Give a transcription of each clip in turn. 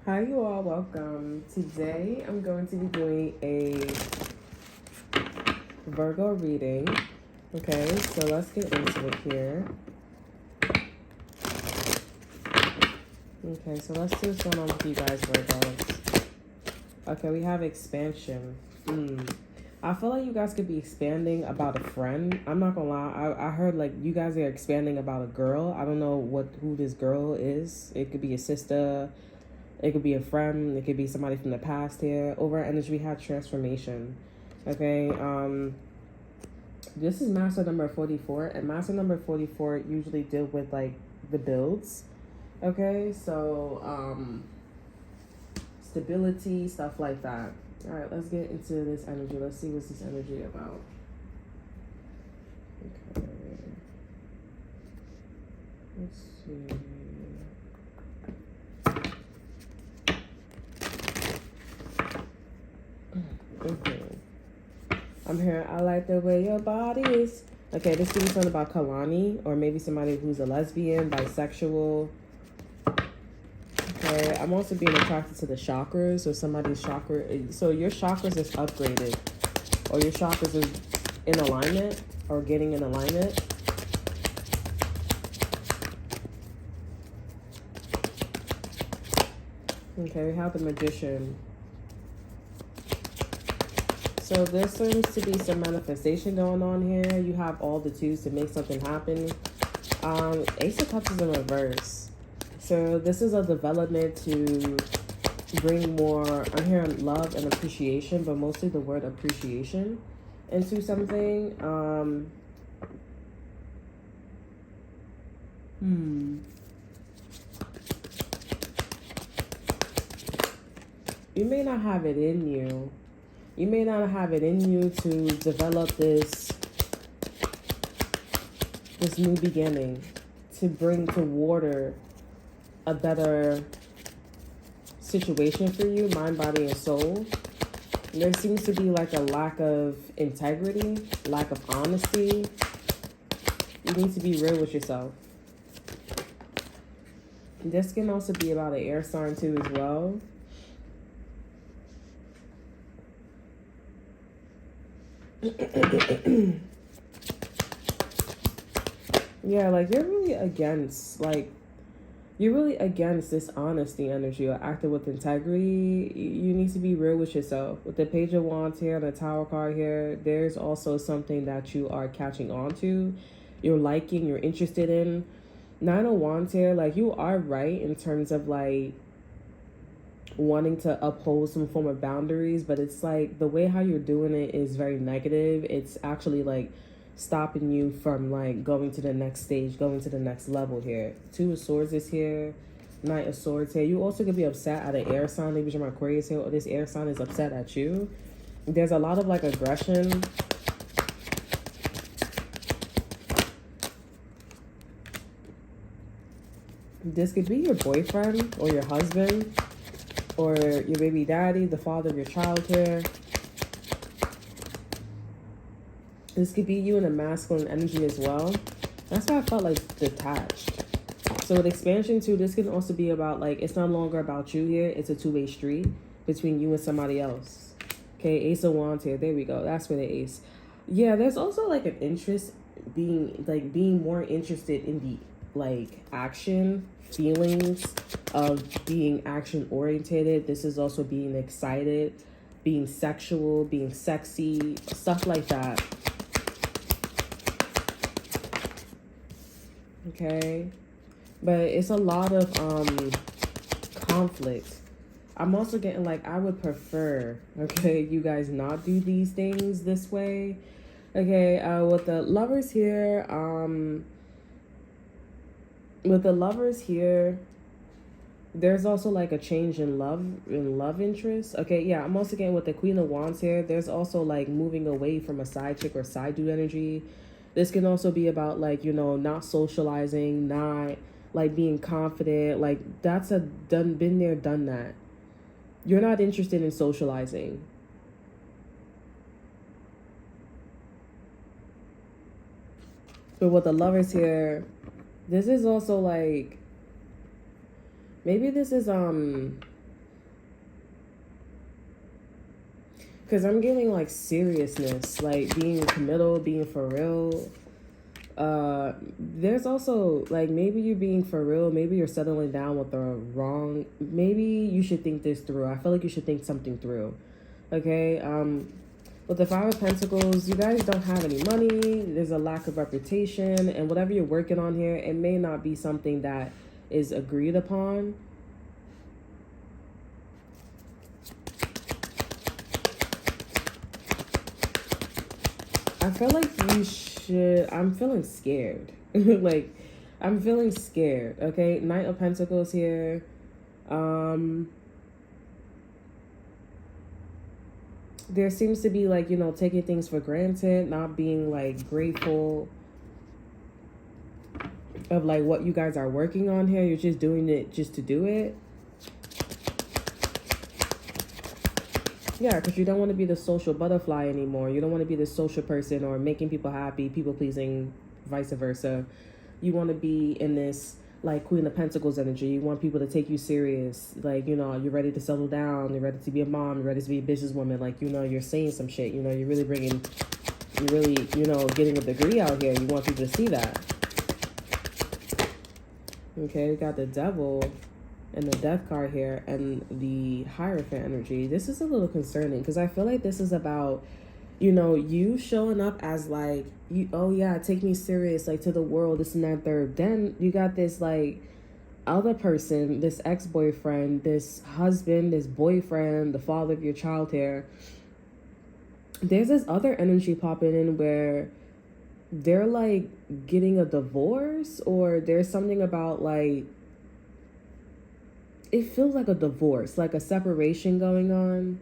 Hi, you all. Welcome. Today, I'm going to be doing a Virgo reading. Okay, so let's get into it here. Okay, so let's see what's going on with you guys, Virgos. Okay, we have expansion. I feel like you guys could be expanding about a friend. I'm not gonna lie. I heard like you guys are expanding about a girl. I don't know who this girl is. It could be a sister. It could be a friend. It could be somebody from the past here. Over our energy, we have transformation. Okay. This is master number 44, and master number 44 usually deal with like the builds. Okay, so stability, stuff like that. All right, let's get into this energy. Let's see what's this energy about. Okay. Let's see. I'm here. I like the way your body is. Okay, this could be something about Kalani, or maybe somebody who's a lesbian, bisexual. Okay, I'm also being attracted to the chakras, or somebody's chakra. So your chakras is upgraded, or your chakras is in alignment, or getting in alignment. Okay, we have the Magician. So there seems to be some manifestation going on here. You have all the twos to make something happen. Ace of Cups is in reverse. So this is a development to bring more, I'm hearing love and appreciation, but mostly the word appreciation into something. You may not have it in you. You may not have it in you to develop this new beginning, to bring to water a better situation for you, mind, body, and soul. There seems to be like a lack of integrity, lack of honesty. You need to be real with yourself. This can also be about an air sign too as well. Yeah, like you're really against this honesty energy or acting with integrity. You need to be real with yourself. With the Page of Wands here and the Tower card here, there's also something that you are catching on to, you're liking, you're interested in. Nine of Wands here, like you are right in terms of like wanting to uphold some form of boundaries, but it's like the way how you're doing it is very negative. It's actually like stopping you from like going to the next stage, going to the next level here. Two of Swords is here. Knight of Swords here. You also could be upset at an air sign. Maybe your Aquarius here, or this air sign is upset at you. There's a lot of like aggression. This could be your boyfriend or your husband or your baby daddy, the father of your child here. This could be you in a masculine energy as well. That's why I felt like detached. So with expansion too, this can also be about like, it's no longer about you here. It's a two-way street between you and somebody else. Okay, Ace of Wands here. There we go. That's for the ace. Yeah, there's also like an interest being more interested in the like action, feelings of being action oriented. This is also being excited, being sexual, being sexy, stuff like that. Okay, but it's a lot of conflict. I'm also getting like, I would prefer, okay, you guys not do these things this way. Okay, with the lovers here, there's also like a change in love interest. Okay, yeah, I'm also getting with the Queen of Wands here. There's also like moving away from a side chick or side dude energy. This can also be about like, you know, not socializing, not like being confident. Like that's been there, done that. You're not interested in socializing. But with the lovers here, this is also like, maybe this is Because I'm getting like seriousness, like being committal, being for real. There's also like maybe you're being for real, maybe you're settling down with the wrong, maybe you should think this through. I feel like you should think something through. Okay, with the Five of Pentacles, you guys don't have any money, there's a lack of reputation, and whatever you're working on here, it may not be something that is agreed upon. I feel like you should, I'm feeling scared. Like, I'm feeling scared, okay? Knight of Pentacles here. There seems to be like, you know, taking things for granted, not being like grateful of like what you guys are working on here. You're just doing it just to do it. Yeah, because you don't want to be the social butterfly anymore. You don't want to be the social person or making people happy, people pleasing, vice versa. You want to be in this like Queen of Pentacles energy. You want people to take you serious. Like, you know, you're ready to settle down. You're ready to be a mom. You're ready to be a businesswoman. Like, you know, you're saying some shit. You know, you're really bringing, you're really, you know, getting a degree out here. You want people to see that. Okay, we got the Devil and the Death card here and the Hierophant energy. This is a little concerning because I feel like this is about, you know, you showing up as like, you, oh yeah, take me serious, like to the world, this and that, third. Then you got this like other person, this ex-boyfriend, this husband, this boyfriend, the father of your child here. There's this other energy popping in where they're like getting a divorce, or there's something about like, it feels like a divorce, like a separation going on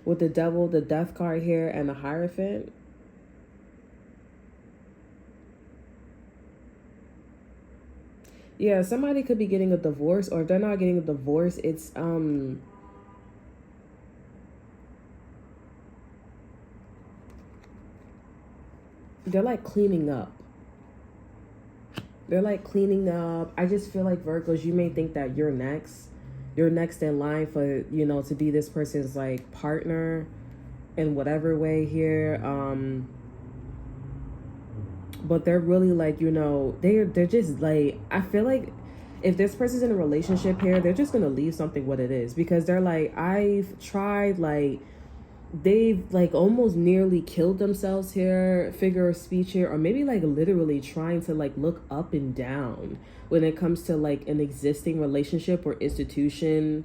with the Devil, the Death card here, and the Hierophant. Yeah, somebody could be getting a divorce, or if they're not getting a divorce, it's they're like cleaning up. They're like cleaning up. I just feel like Virgos, you may think that you're next. You're next in line for, you know, to be this person's like partner in whatever way here. But they're really like, you know, they're just like, I feel like if this person's in a relationship here, they're just gonna leave something what it is, because they're like, I've tried, like they've like almost nearly killed themselves here, figure of speech here, or maybe like literally trying to like look up and down when it comes to like an existing relationship or institution,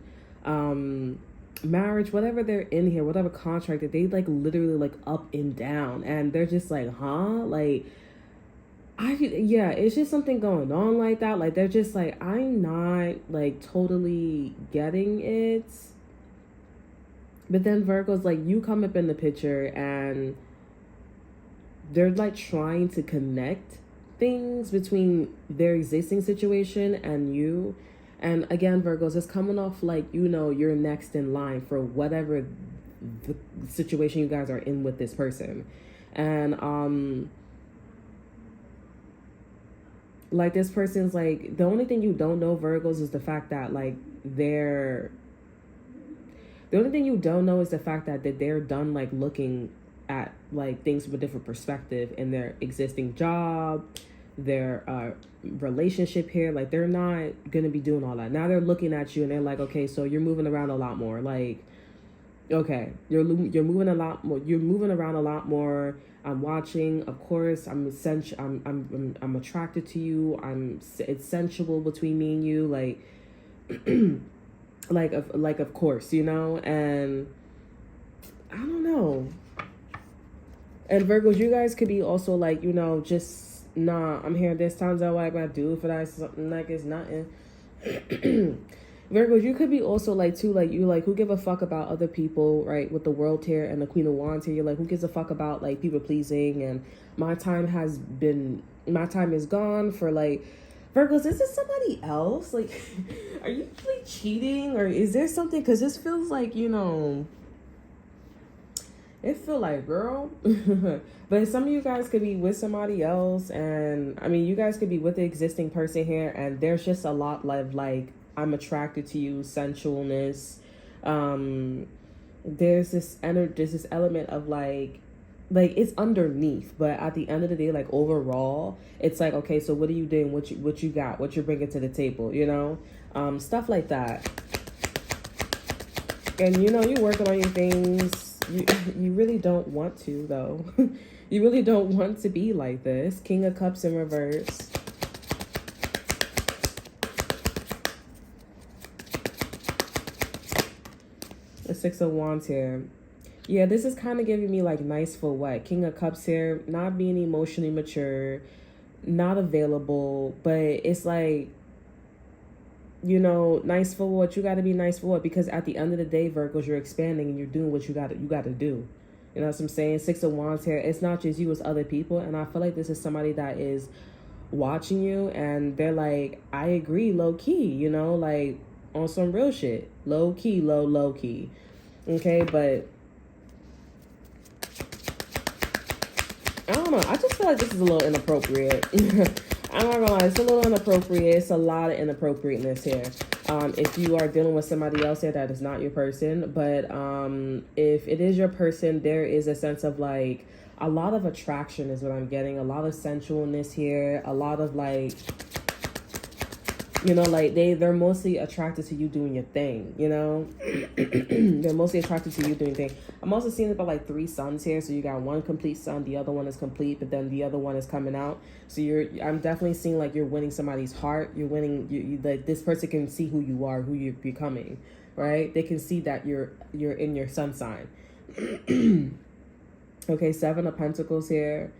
marriage, whatever they're in here, whatever contract that they like literally like up and down, and they're just like, huh, like yeah, it's just something going on like that. Like they're just like, I'm not like totally getting it. But then Virgo's like, you come up in the picture and they're like trying to connect things between their existing situation and you. And again, Virgos, it's coming off like, you know, you're next in line for whatever the situation you guys are in with this person. And like this person's like, the only thing you don't know, Virgos, is the fact that like the only thing you don't know is the fact that they're done like looking at like things from a different perspective in their existing job, their relationship here. Like they're not gonna be doing all that. Now they're looking at you and they're like, okay, so you're moving around a lot more. Like, okay, you're moving a lot more. You're moving around a lot more. I'm watching. Of course, I'm attracted to you. It's sensual between me and you. Like, of course, you know. And I don't know. And Virgos, you guys could be also like, you know, just nah. I'm here. There's times I like I do for that something like it's nothing. Virgos, you could be also like too, like you like, who give a fuck about other people, right? With the World here and the Queen of Wands here, you're like, who gives a fuck about like people pleasing, and my time is gone for like, Virgos, is this somebody else? Like, are you really cheating, or is there something? Because this feels like, you know, it feel like, girl. But some of you guys could be with somebody else, and I mean, you guys could be with the existing person here, and there's just a lot of like, I'm attracted to you, sensualness, there's this element of like it's underneath, but at the end of the day, like overall, it's like, okay, so what are you doing? What you got? What you're bringing to the table? You know, stuff like that. And you know, you're working on your things. You really don't want to though. You really don't want to be like this. King of Cups in reverse. The Six of Wands here. Yeah, this is kind of giving me like nice for what? King of Cups here, not being emotionally mature, not available, but it's like, you know, nice for what? You got to be nice for what? Because at the end of the day, Virgos, you're expanding and you're doing what you got to do. You know what I'm saying? Six of Wands here. It's not just you, it's other people. And I feel like this is somebody that is watching you and they're like, I agree, low key, you know, like on some real shit. Low key, low key. Okay, but I don't know. I just feel like this is a little inappropriate. I'm not gonna lie, it's a little inappropriate. It's a lot of inappropriateness here. If you are dealing with somebody else here that is not your person, but if it is your person, there is a sense of like a lot of attraction is what I'm getting. A lot of sensualness here. A lot of like, you know, like they're mostly attracted to you doing your thing, you know? They're mostly attracted to you doing things. I'm also seeing about like 3 suns here. So you got one complete sun, the other one is complete, but then the other one is coming out. So I'm definitely seeing like you're winning somebody's heart. You're winning, you like this person can see who you are, who you're becoming, right? They can see that you're in your sun sign. Okay, 7 of Pentacles here.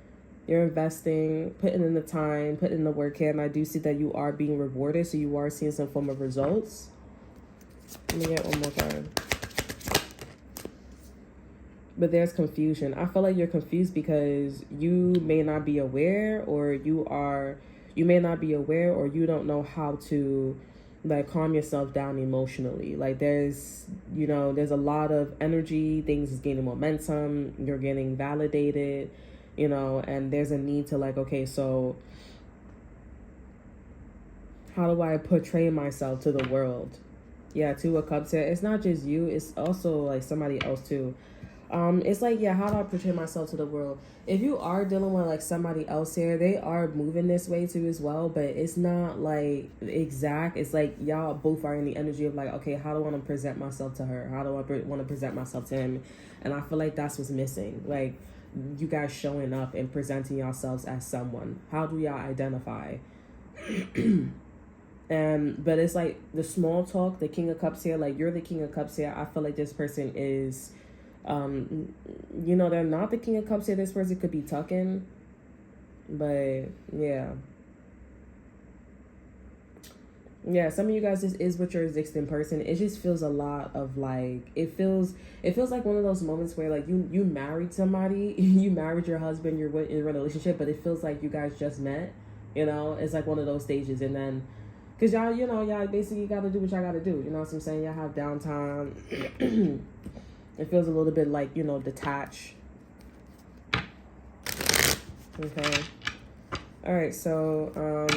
You're investing, putting in the time, putting in the work here, and I do see that you are being rewarded, so you are seeing some form of results. Let me get one more card. But there's confusion. I feel like you're confused because you may not be aware, or you may not be aware, or you don't know how to like calm yourself down emotionally. Like there's a lot of energy, things is gaining momentum, you're getting validated, you know, and there's a need to like, okay, so how do I portray myself to the world? Yeah, 2 of Cups here. It's not just you, it's also like somebody else too. It's like, yeah, how do I portray myself to the world? If you are dealing with like somebody else here, they are moving this way too as well, but it's not like exact. It's like y'all both are in the energy of like, okay, how do I want to present myself to her? How do I want to present myself to him? And I feel like that's what's missing. Like you guys showing up and presenting yourselves as someone. How do y'all identify? But it's like the small talk, the King of Cups here, like you're the King of Cups here. I feel like this person is, you know, they're not the King of Cups here. This person could be tucking, but yeah. Yeah, some of you guys, this is what your existing person. It just feels a lot of like, it feels like one of those moments where like you married somebody, you married your husband, you're in a relationship, but it feels like you guys just met, you know? It's like one of those stages. And then, because y'all, you know, y'all basically got to do what y'all got to do. You know what I'm saying? Y'all have downtime. It feels a little bit like, you know, detached. Okay. All right, so,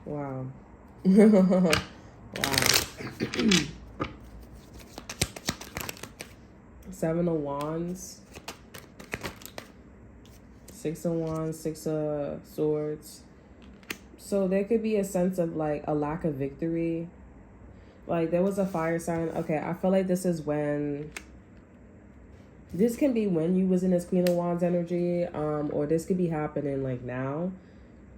wow. Wow. 7 of Wands. 6 of Wands, 6 of Swords. So there could be a sense of like a lack of victory. Like there was a fire sign. Okay, I feel like this is when, this can be when you was in this Queen of Wands energy, or this could be happening like now.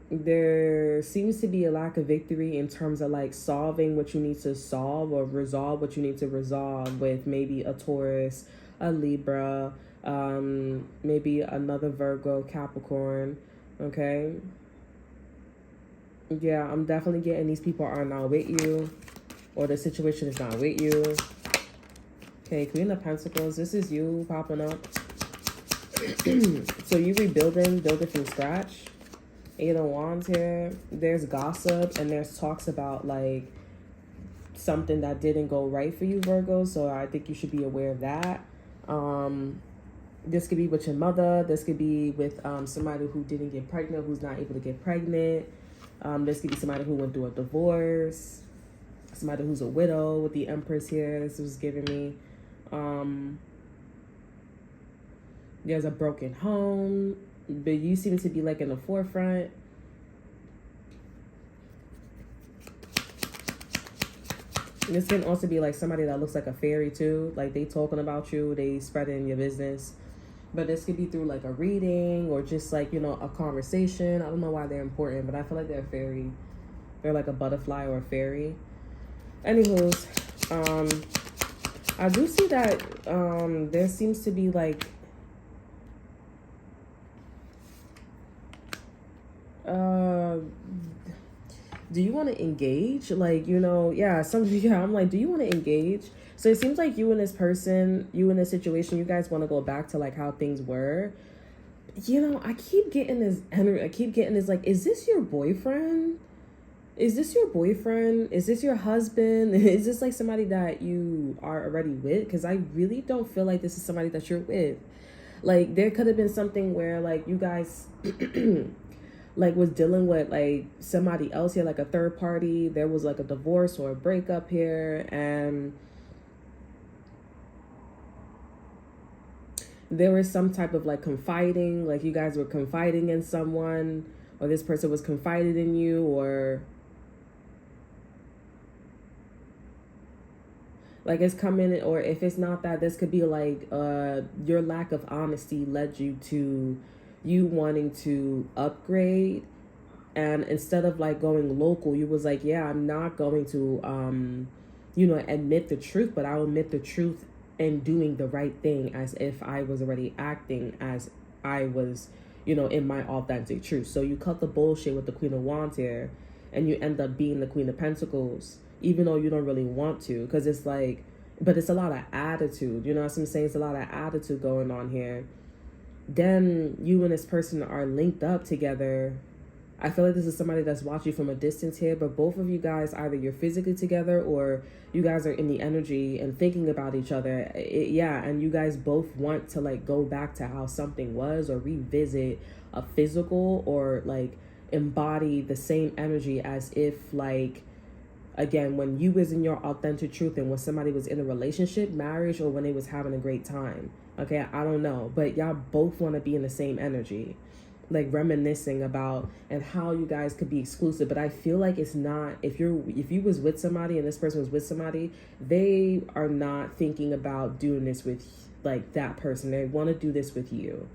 There seems to be a lack of victory in terms of like solving what you need to solve or resolve what you need to resolve with maybe a Taurus, a Libra, maybe another Virgo, Capricorn. Okay. Yeah, I'm definitely getting these people are not with you, or the situation is not with you. Okay, Queen of Pentacles, this is you popping up. So you building from scratch. 8 of Wands here. There's gossip and there's talks about like something that didn't go right for you, Virgo. So I think you should be aware of that. This could be with your mother. This could be with somebody who didn't get pregnant, who's not able to get pregnant. This could be somebody who went through a divorce. somebody who's a widow with the Empress here. This was giving me. There's a broken home, but you seem to be like in the forefront. This can also be like somebody that looks like a fairy too. Like they talking about you, they spreading your business. But this could be through like a reading or just like, you know, a conversation. I don't know why they're important, but I feel like they're a fairy. They're like a butterfly or a fairy. Anywho's, I do see that there seems to be like do you want to engage? Like, you know, yeah, I'm like, do you want to engage? So it seems like you and this person, you in this situation, you guys want to go back to like how things were. You know, I keep getting this energy. I keep getting this like, is this your boyfriend? Is this your boyfriend? Is this your husband? Is this like somebody that you are already with? Because I really don't feel like this is somebody that you're with. Like there could have been something where like you guys like was dealing with like somebody else here, like a third party. There was like a divorce or a breakup here, and there was some type of like confiding, like you guys were confiding in someone, or this person was confided in you, or like it's coming, or if it's not that, this could be like your lack of honesty led you to you wanting to upgrade, and instead of like going local, you was like, yeah, I'm not going to you know, admit the truth, but I'll admit the truth and doing the right thing as if I was already acting as I was, you know, in my authentic truth. So you cut the bullshit with the Queen of Wands here, and you end up being the Queen of Pentacles, even though you don't really want to, because it's like, but it's a lot of attitude, you know what I'm saying? It's a lot of attitude going on here. Then you and this person are linked up together. I feel like this is somebody that's watching from a distance here, but both of you guys, either you're physically together or you guys are in the energy and thinking about each other. Yeah, and you guys both want to like go back to how something was, or revisit a physical, or like embody the same energy as if like, again, when you was in your authentic truth and when somebody was in a relationship, marriage, or when they was having a great time. Okay, I don't know, but y'all both want to be in the same energy, like reminiscing about and how you guys could be exclusive. But I feel like it's not, if you was with somebody and this person was with somebody, they are not thinking about doing this with like that person. They want to do this with you.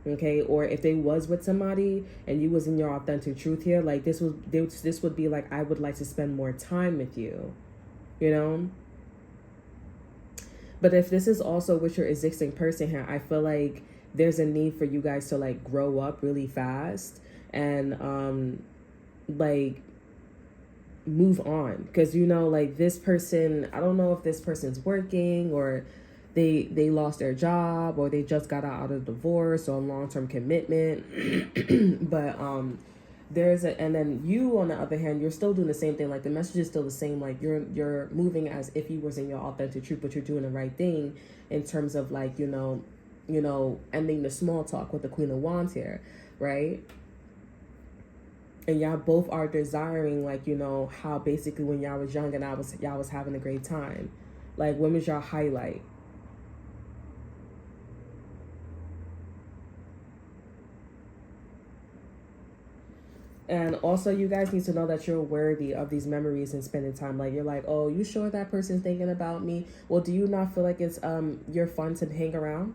Okay, or if they was with somebody and you was in your authentic truth here, like this would be like, I would like to spend more time with you, you know. But if this is also with your existing person here, I feel like there's a need for you guys to like grow up really fast and like move on, because you know, like this person, I don't know if this person's working, or they lost their job, or they just got out of divorce or long-term commitment. But and then you on the other hand, you're still doing the same thing. Like the message is still the same. Like you're moving as if you was in your authentic truth, but you're doing the right thing in terms of like, you know, ending the small talk with the Queen of Wands here, right? And y'all both are desiring, like, you know, how basically when y'all was young and y'all was having a great time. Like, when was y'all highlight? And also, you guys need to know that you're worthy of these memories and spending time. Like, you're like, oh, you sure that person's thinking about me? Well, do you not feel like it's you're fun to hang around?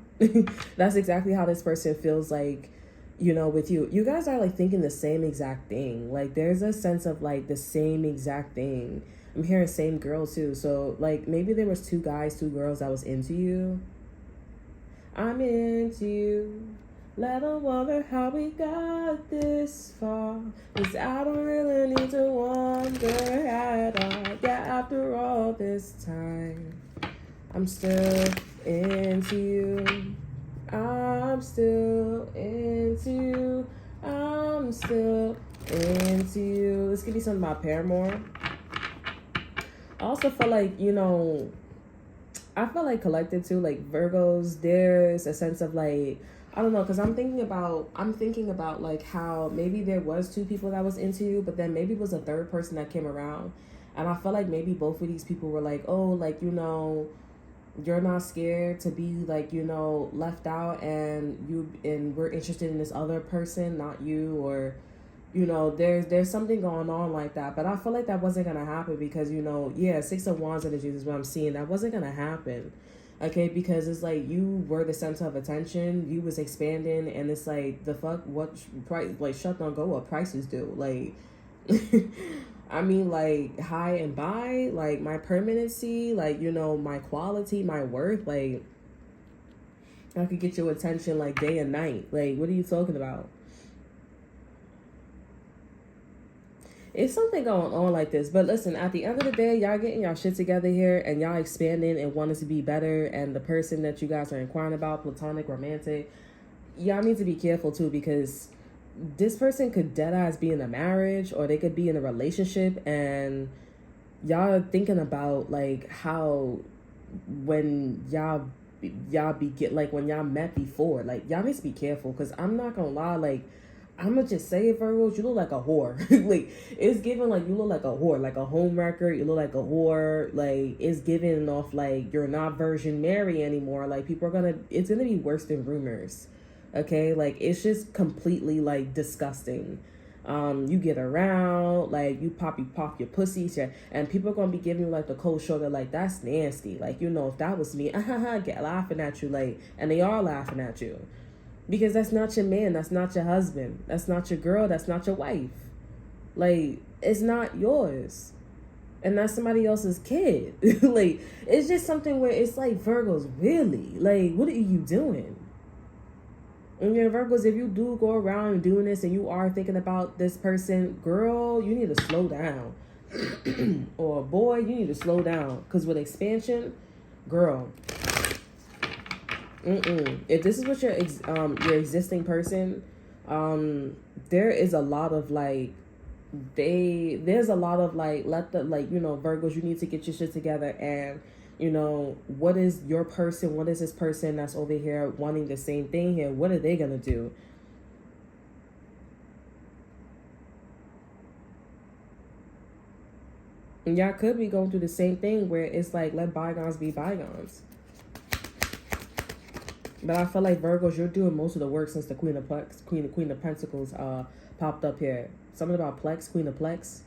That's exactly how this person feels like, you know, with you. You guys are like thinking the same exact thing. Like, there's a sense of like the same exact thing. I'm hearing same girl too. So like maybe there was 2 guys, 2 girls that was into you. I'm into you. Let them wonder how we got this far, 'cause I don't really need to wonder at all. Yeah, after all this time, I'm still into you. I'm still into you. I'm still into you. This could be something about Paramore. I also feel like, you know, I feel like collective too, like Virgos, there's a sense of like, I don't know, because I'm thinking about like how maybe there was 2 people that was into you, but then maybe it was a third person that came around, And I feel like maybe both of these people were like, oh, like, you're not scared to be like, left out, and we're interested in this other person, not you, or there's something going on like that. But I feel like that wasn't gonna happen because yeah, Six of Wands energy is what I'm seeing. That wasn't gonna happen, okay? Because it's like you were the center of attention, you was expanding, and it's like the fuck, what price, like, shut down, go, what prices do, like. I mean, like, high and buy, like, my permanency, like, my quality, my worth, like, I could get your attention, like, day and night. Like, what are you talking about? It's something going on like this. But listen, at the end of the day, y'all getting y'all shit together here, and y'all expanding and wanting to be better, and the person that you guys are inquiring about, platonic, romantic, y'all need to be careful, too, because this person could dead ass be in a marriage, or they could be in a relationship, and y'all are thinking about like how when y'all be get like when y'all met before, like y'all need to be careful, because I'm not gonna lie, like, I'm gonna just say it, Virgos, you look like a whore. Like, it's giving like you look like a whore, like a homewrecker, you look like a whore, like it's giving off like you're not Virgin Mary anymore. Like, it's gonna be worse than rumors. Okay, like, it's just completely like disgusting. You get around, like, you pop your pussy, and people are gonna be giving you like the cold shoulder, like, that's nasty, like, if that was me, get laughing at you, like, and they are laughing at you because that's not your man, that's not your husband, that's not your girl, that's not your wife, like, it's not yours, and that's somebody else's kid. Like, it's just something where it's like, Virgos, really, like, what are you doing? And Virgos, if you do go around doing this and you are thinking about this person, girl, you need to slow down. Or boy, you need to slow down. Because with expansion, girl, if this is what your existing person, there is a lot of like, there's a lot of like, Virgos, you need to get your shit together, and what is your person, what is this person that's over here wanting the same thing here, what are they gonna do? And y'all could be going through the same thing where it's like, let bygones be bygones. But I feel like, Virgos, you're doing most of the work since the Queen of Pentacles popped up here. Something about Plex, Queen of Plex.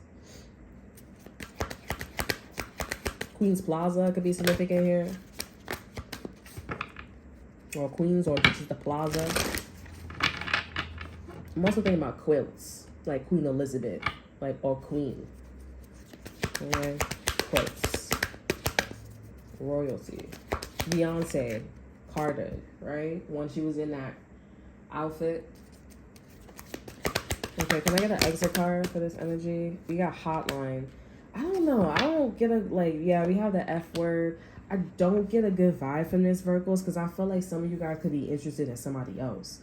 Queen's Plaza could be significant here. Or Queens, or just the Plaza. I'm also thinking about quilts. Like Queen Elizabeth. Like, or Queen. Okay? Quilts. Royalty. Beyonce. Carter. Right? When she was in that outfit. Okay, can I get an exit card for this energy? We got Hotline. I don't know. I don't get yeah, we have the F word. I don't get a good vibe from this, Virgos, because I feel like some of you guys could be interested in somebody else.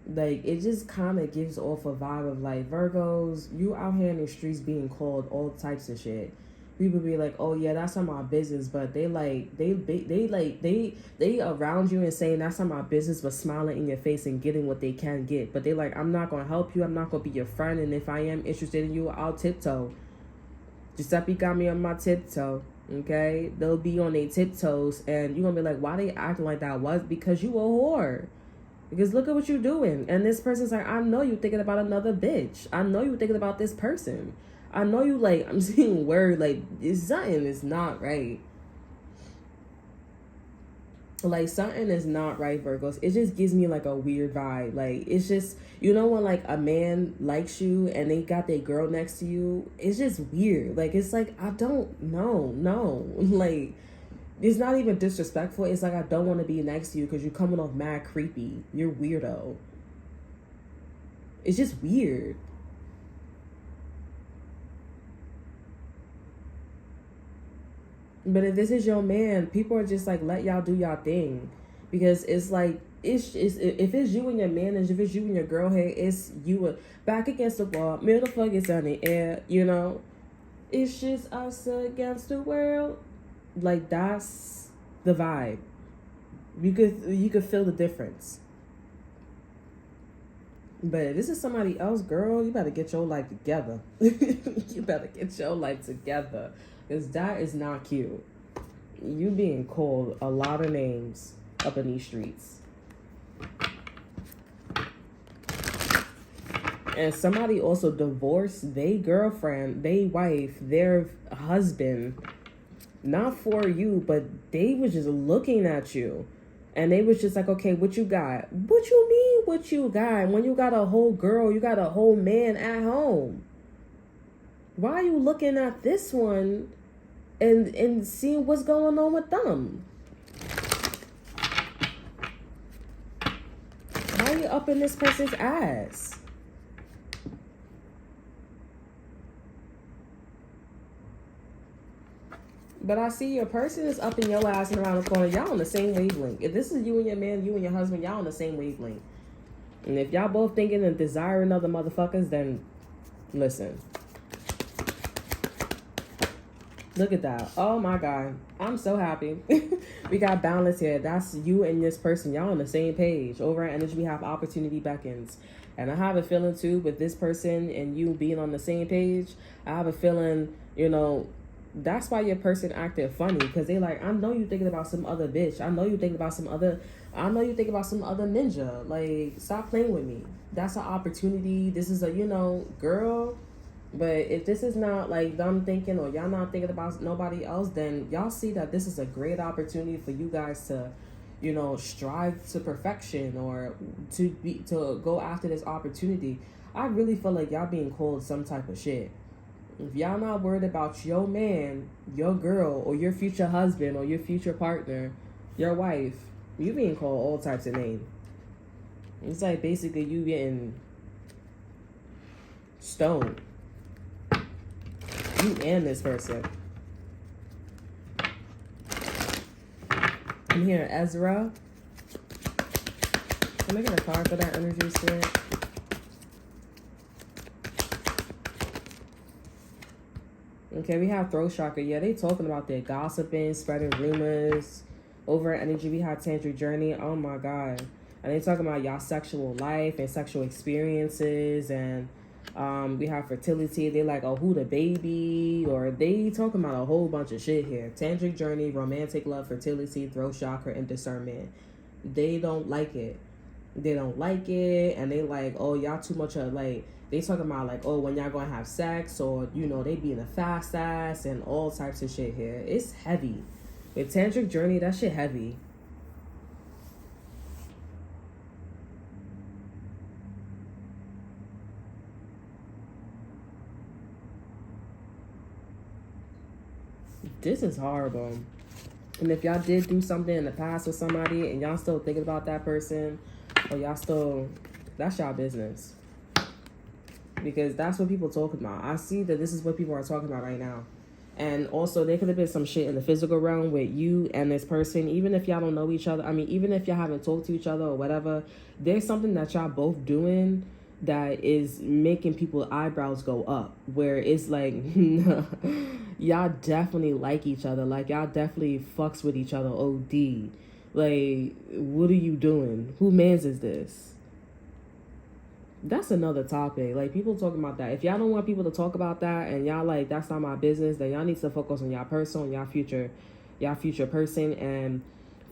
Like, it just kind of gives off a vibe of like, Virgos, you out here in the streets being called all types of shit. People be like, oh yeah, that's not my business, but they around you and saying that's not my business, but smiling in your face and getting what they can get. But they like, I'm not gonna help you, I'm not gonna be your friend, and if I am interested in you, I'll tiptoe. Giuseppe got me on my tiptoe, okay? They'll be on their tiptoes, and you're gonna be like, why they acting like that? Was because you a whore. Because look at what you're doing. And this person's like, I know you thinking about another bitch. I know you thinking about this person. I know you, like, I'm seeing word, like, something is not right. Like, something is not right, Virgos. It just gives me like a weird vibe. Like, it's just, when like a man likes you and they got their girl next to you, it's just weird. Like, it's like, I don't know, no. Like, it's not even disrespectful. It's like, I don't want to be next to you because you're coming off mad creepy. You're weirdo. It's just weird. But if this is your man, people are just like, let y'all do y'all thing. Because it's like, if it's you and your man, and if it's you and your girl here, it's you back against the wall, middle focus on the air, It's just us against the world. Like, that's the vibe. You could feel the difference. But if this is somebody else, girl, you better get your life together. You better get your life together. Because that is not cute. You being called a lot of names up in these streets. And somebody also divorced their girlfriend, their wife, their husband. Not for you, but they was just looking at you. And they was just like, okay, what you got? What you mean what you got? When you got a whole girl, you got a whole man at home. Why are you looking at this one and seeing what's going on with them? Why are you up in this person's ass? But I see your person is up in your ass and around the corner. Y'all on the same wavelength. If this is you and your man, you and your husband, y'all on the same wavelength. And if y'all both thinking and desiring other motherfuckers, then listen. Look at that. Oh my God. I'm so happy. We got balance here. That's you and this person. Y'all on the same page. Over at Energy, we have opportunity beckons. And I have a feeling too, with this person and you being on the same page, I have a feeling, you know, that's why your person acted funny, because they like, I know you thinking about some other bitch. I know you thinking about some other ninja. Like, stop playing with me. That's an opportunity. This is a, you know, girl. But if this is not like them thinking, or y'all not thinking about nobody else, then y'all see that this is a great opportunity for you guys to, you know, strive to perfection, or to go after this opportunity. I really feel like y'all being called some type of shit. If y'all not worried about your man, your girl, or your future husband, or your future partner, your wife, you being called all types of names. It's like basically you getting stoned. You and this person. I'm here, Ezra. Can I get a card for that energy spirit? Okay, we have throat chakra. Yeah, they talking about their gossiping, spreading rumors. Over at Energy, we have tantric journey. Oh my God. And they talking about y'all sexual life and sexual experiences. And we have fertility. They like, oh, who the baby? Or they talking about a whole bunch of shit here. Tantric journey, romantic love, fertility, throat chakra, and discernment. They don't like it. They don't like it. And they like, oh, y'all too much of like... They talking about like, oh, when y'all gonna have sex, or, you know, they being a fast ass and all types of shit here. It's heavy. With tantric journey, that shit heavy. This is horrible. And if y'all did do something in the past with somebody and y'all still thinking about that person, or y'all still, that's y'all business. Because that's what people talking about. I see that this is what people are talking about right now. And also, there could have been some shit in the physical realm with you and this person. Even if y'all don't know each other. I mean, even if y'all haven't talked to each other or whatever. There's something that y'all both doing that is making people's eyebrows go up. Where it's like, y'all definitely like each other. Like, y'all definitely fucks with each other OD. Like, what are you doing? Who mans is this? That's another topic. Like, people talking about that. If y'all don't want people to talk about that and y'all like, that's not my business, then y'all need to focus on y'all person, on y'all future person, and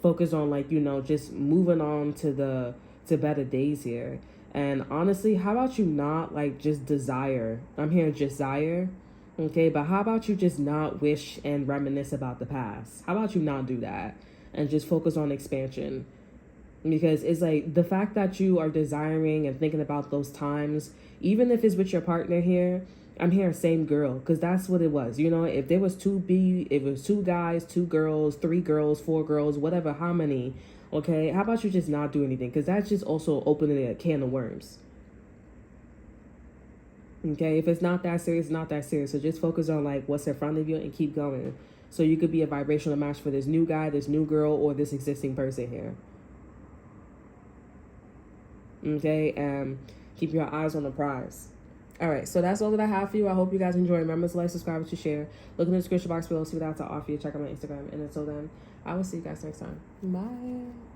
focus on, like, you know, just moving on to better days here. And honestly, how about you not like just desire? I'm hearing desire. Okay, but how about you just not wish and reminisce about the past? How about you not do that and just focus on expansion? Because it's like the fact that you are desiring and thinking about those times, even if it's with your partner here, I'm hearing same girl, because that's what it was. You know, if there was it was 2 guys, 2 girls, 3 girls, 4 girls, whatever, how many, okay? How about you just not do anything? Because that's just also opening a can of worms. Okay, if it's not that serious, not that serious. So just focus on like what's in front of you and keep going. So you could be a vibrational match for this new guy, this new girl, or this existing person here. Okay, and keep your eyes on the prize. All right, so that's all that I have for you. I hope you guys enjoy. Remember to like, subscribe, to share. Look in the description box below, see what I have to offer you. Check out my Instagram. And until then, I will see you guys next time. Bye.